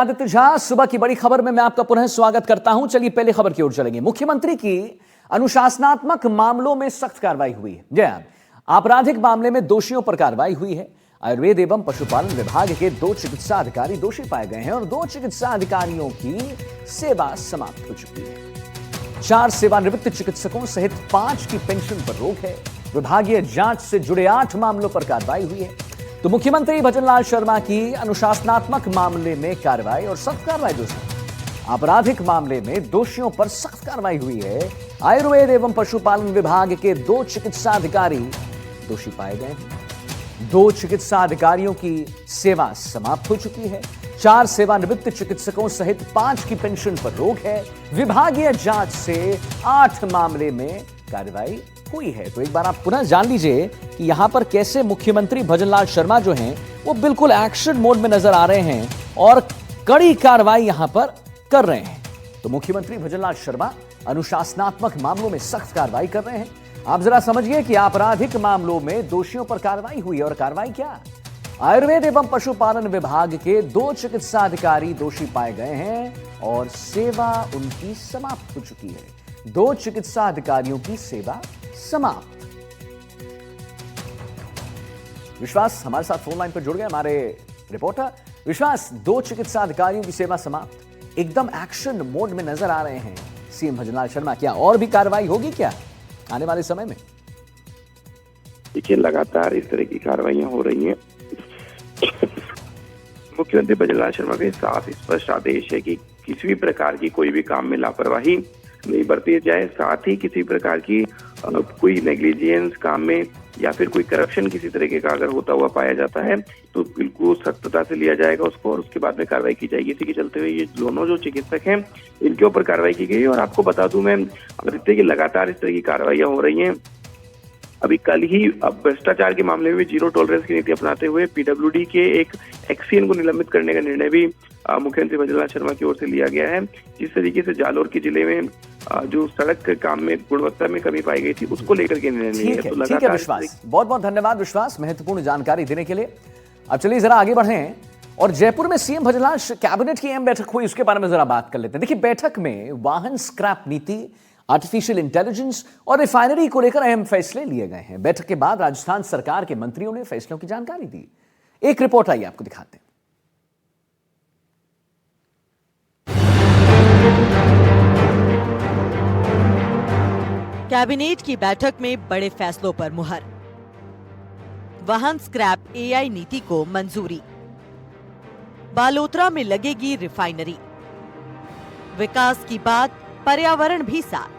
आदित्य झा, सुबह की बड़ी खबर में मैं आपका पुनः स्वागत करता हूं। चलिए पहली खबर की ओर चलेंगे। मुख्यमंत्री की अनुशासनात्मक मामलों में सख्त कार्रवाई हुई है। जय हिंद। आपराधिक मामले में दोषियों पर कार्रवाई हुई है। आयुर्वेद एवं पशुपालन विभाग के 2 चिकित्सा अधिकारी दोषी पाए गए हैं और 2 चिकित्सा अधिकारियों की सेवा समाप्त हो चुकी है। 4 सेवानिवृत्त चिकित्सकों सहित 5 की पेंशन पर रोक है। विभागीय जांच से जुड़े 8 मामलों पर कार्रवाई हुई है। तो मुख्यमंत्री भजनलाल शर्मा की अनुशासनात्मक मामले में कार्रवाई और सख्त कार्रवाई। दोस्तों, आपराधिक मामले में दोषियों पर सख्त कार्रवाई हुई है। आयुर्वेद एवं पशुपालन विभाग के 2 चिकित्सा अधिकारी दोषी पाए गए हैं। 2 चिकित्सा अधिकारियों की सेवा समाप्त हो चुकी है। 4 सेवानिवृत्त चिकित्सकों सहित 5 की पेंशन पर रोक है। विभागीय जांच से 8 मामले में कार्रवाई हुई है। तो एक बार आप पुनः जान लीजिए कि यहां पर कैसे मुख्यमंत्री भजनलाल शर्मा जो हैं वो बिल्कुल एक्शन मोड में नजर आ रहे हैं और कड़ी कार्रवाई यहां पर कर रहे हैं। तो मुख्यमंत्री भजनलाल शर्मा अनुशासनात्मक मामलों में सख्त कार्रवाई कर रहे हैं। आप जरा समझिए कि आपराधिक मामलों में दोषियों पर कार्रवाई हुई है। और कार्रवाई क्या? आयुर्वेद एवं पशुपालन विभाग के 2 चिकित्सा अधिकारी दोषी पाए गए हैं और सेवा उनकी समाप्त हो चुकी है। 2 चिकित्सा अधिकारियों की सेवा समाप्त। विश्वास हमारे साथ फोन लाइन पर जुड़ गए, हमारे रिपोर्टर विश्वास। 2 चिकित्सा अधिकारियों की सेवा समाप्त, एकदम एक्शन मोड में नजर आ रहे हैं सीएम भजनलाल शर्मा। क्या और भी कार्रवाई होगी क्या आने वाले समय में? देखिए, लगातार इस तरह की कार्रवाइयां हो रही हैं। मुख्यमंत्री भजनलाल शर्मा के साफ स्पष्ट आदेश है कि किसी भी प्रकार की कोई भी काम में लापरवाही नहीं बरती जाए। साथ ही किसी प्रकार की कोई नेग्लिजेंस काम में या फिर कोई करप्शन किसी तरीके का अगर होता हुआ पाया जाता है तो बिल्कुल सख्तता से लिया जाएगा उसको और उसके बाद में कार्रवाई की जाएगी। इसी के चलते हुए ये दोनों जो चिकित्सक हैं इनके ऊपर कार्रवाई की गई। और आपको बता दूं मैं, आदित्य, की लगातार इस तरह की कार्रवाइयां हो रही हैं। अभी कल ही भ्रष्टाचार के मामले में 0 टॉलरेंस की नीति अपनाते हुए पीडब्ल्यूडी के एक एक्सीएन को निलंबित करने का निर्णय भी मुख्यमंत्री भजनलाल शर्मा की ओर से लिया गया है। जिस तरीके से जालोर के जिले में जो सड़क के काम में गुणवत्ता में कमी पाई गई थी उसको लेकर के निर्णय लिया है। तो ठीक है विश्वास, बहुत बहुत धन्यवाद विश्वास महत्वपूर्ण जानकारी देने के लिए। अब चलिए जरा आगे बढ़ें और जयपुर में सीएम भजनलाल कैबिनेट की अहम बैठक हुई, उसके बारे में जरा बात कर लेते हैं। देखिए, बैठक में वाहन स्क्रैप नीति, आर्टिफिशियल इंटेलिजेंस और रिफाइनरी को लेकर अहम फैसले लिए गए हैं। बैठक के बाद राजस्थान सरकार के मंत्रियों ने फैसलों की जानकारी दी। एक रिपोर्ट आई, आपको दिखाते हैं। कैबिनेट की बैठक में बड़े फैसलों पर मुहर। वाहन स्क्रैप एआई नीति को मंजूरी। बालोतरा में लगेगी रिफाइनरी। विकास की बात, पर्यावरण भी साथ।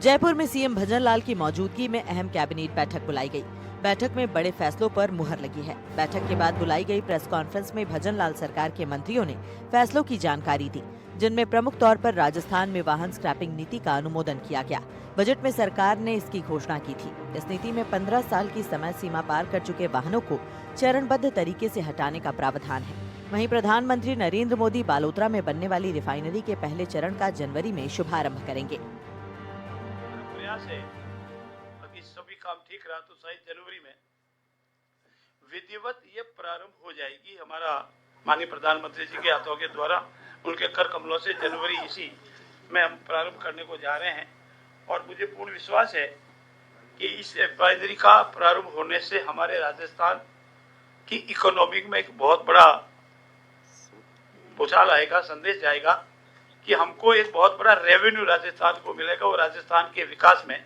जयपुर में सीएम भजनलाल की मौजूदगी में अहम कैबिनेट बैठक बुलाई गई। बैठक में बड़े फैसलों पर मुहर लगी है। बैठक के बाद बुलाई गई प्रेस कॉन्फ्रेंस में भजनलाल सरकार के मंत्रियों ने फैसलों की जानकारी दी, जिनमें प्रमुख तौर पर राजस्थान में वाहन स्क्रैपिंग नीति का अनुमोदन किया गया। बजट में सरकार ने इसकी घोषणा की थी। इस नीति में 15 साल की समय सीमा पार कर चुके वाहनों को चरणबद्ध तरीके से हटाने का प्रावधान है। वहीं प्रधानमंत्री नरेंद्र मोदी बालोतरा में बनने वाली रिफाइनरी के पहले चरण का जनवरी में शुभारंभ करेंगे। प्रयास है, अभी सभी काम ठीक रहा तो शायद जनवरी में विधिवत ये प्रारंभ हो जाएगी। हमारा माननीय प्रधानमंत्री जी के हाथों के द्वारा उनके कर कमलों से जनवरी इसी में हम प्रारंभ करने को जा रहे हैं। और मुझे पूर्ण विश्वास है कि इस रिफाइनरी का प्रारंभ होने से हमारे राजस्थान की इकोनॉमी में एक बहुत बड़ा भूचाल आएगा, संदेश जाएगा कि हमको एक बहुत बड़ा रेवेन्यू राजस्थान को मिलेगा और राजस्थान के विकास में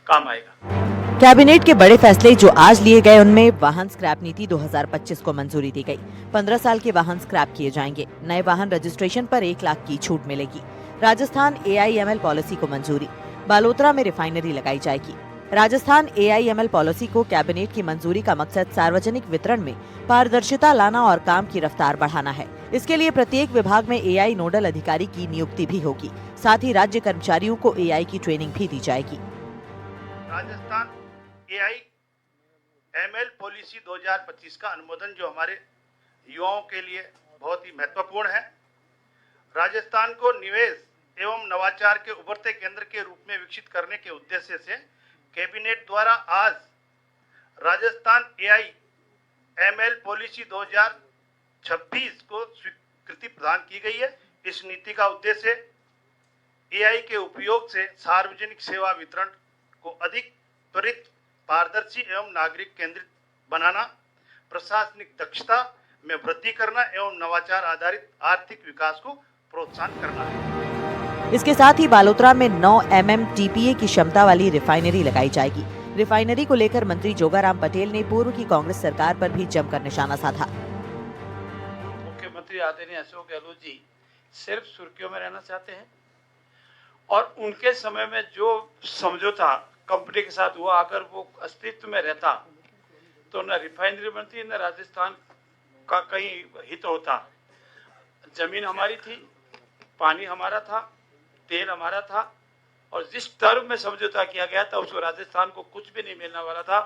काम आएगा। कैबिनेट के बड़े फैसले जो आज लिए गए, उनमें वाहन स्क्रैप नीति 2025 को मंजूरी दी गई। 15 साल के वाहन स्क्रैप किए जाएंगे। नए वाहन रजिस्ट्रेशन पर 1 लाख की छूट मिलेगी। राजस्थान AIML पॉलिसी को मंजूरी। बालोतरा में रिफाइनरी लगाई जाएगी। राजस्थान AIML पॉलिसी को कैबिनेट की मंजूरी का मकसद सार्वजनिक वितरण में पारदर्शिता लाना और काम की रफ्तार बढ़ाना है। इसके लिए प्रत्येक विभाग में AI नोडल अधिकारी की नियुक्ति भी होगी। साथ ही राज्य कर्मचारियों को AI की ट्रेनिंग भी दी जाएगी। राजस्थान AIML पॉलिसी 2025 का अनुमोदन जो हमारे युवाओं के लिए बहुत ही महत्वपूर्ण है। राजस्थान को निवेश एवं नवाचार के उभरते केंद्र के रूप में विकसित करने के उद्देश्य से कैबिनेट द्वारा आज राजस्थान AIML पॉलिसी 2026 को प्रदान की गई है। इस नीति का उद्देश्य एआई के उपयोग से सार्वजनिक सेवा वितरण को अधिक त्वरित, पारदर्शी एवं नागरिक केंद्रित बनाना, प्रशासनिक दक्षता में वृद्धि करना एवं नवाचार आधारित आर्थिक विकास को प्रोत्साहन करना है। इसके साथ ही बालोतरा में 9 MMTPA की क्षमता वाली रिफाइनरी लगाई जाएगी। रिफाइनरी को लेकर मंत्री जोगाराम पटेल ने पूर्व की कांग्रेस सरकार पर भी जमकर निशाना साधा। मुख्यमंत्री आदरणीय अशोक गहलोत जी सिर्फ सुर्खियों में रहना चाहते हैं और उनके समय में जो समझौता कंपनी के साथ हुआ, अगर वो अस्तित्व में रहता तो न रिफाइनरी बनती न राजस्थान का कहीं हित होता। जमीन हमारी थी, पानी हमारा था, तेल हमारा था और जिस टर्म में समझौता किया गया था उसको राजस्थान को कुछ भी नहीं मिलने वाला था।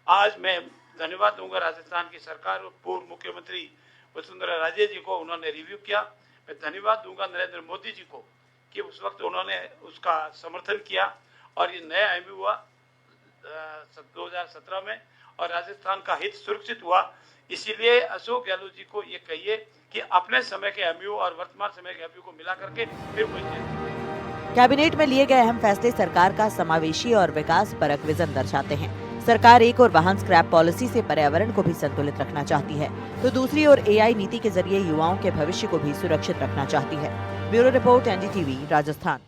आज मैं धन्यवाद दूंगा राजस्थान की सरकार और पूर्व मुख्यमंत्री वसुंधरा राजे जी को, उन्होंने रिव्यू किया। मैं धन्यवाद दूंगा नरेंद्र मोदी जी को कि उस वक्त उन्होंने उसका समर्थन किया और ये नया एमयू हुआ 2017 में और राजस्थान का हित सुरक्षित हुआ। इसीलिए अशोक गहलोत जी को ये कहिए कि अपने समय के एमयू और वर्तमान समय के एमयू को मिला करके फिर कोई कैबिनेट में लिए गए अहम फैसले सरकार का समावेशी और विकास परक विजन दर्शाते हैं। सरकार एक और वाहन स्क्रैप पॉलिसी से पर्यावरण को भी संतुलित रखना चाहती है, तो दूसरी ओर एआई नीति के जरिए युवाओं के भविष्य को भी सुरक्षित रखना चाहती है। Bureau report, NDTV, Rajasthan.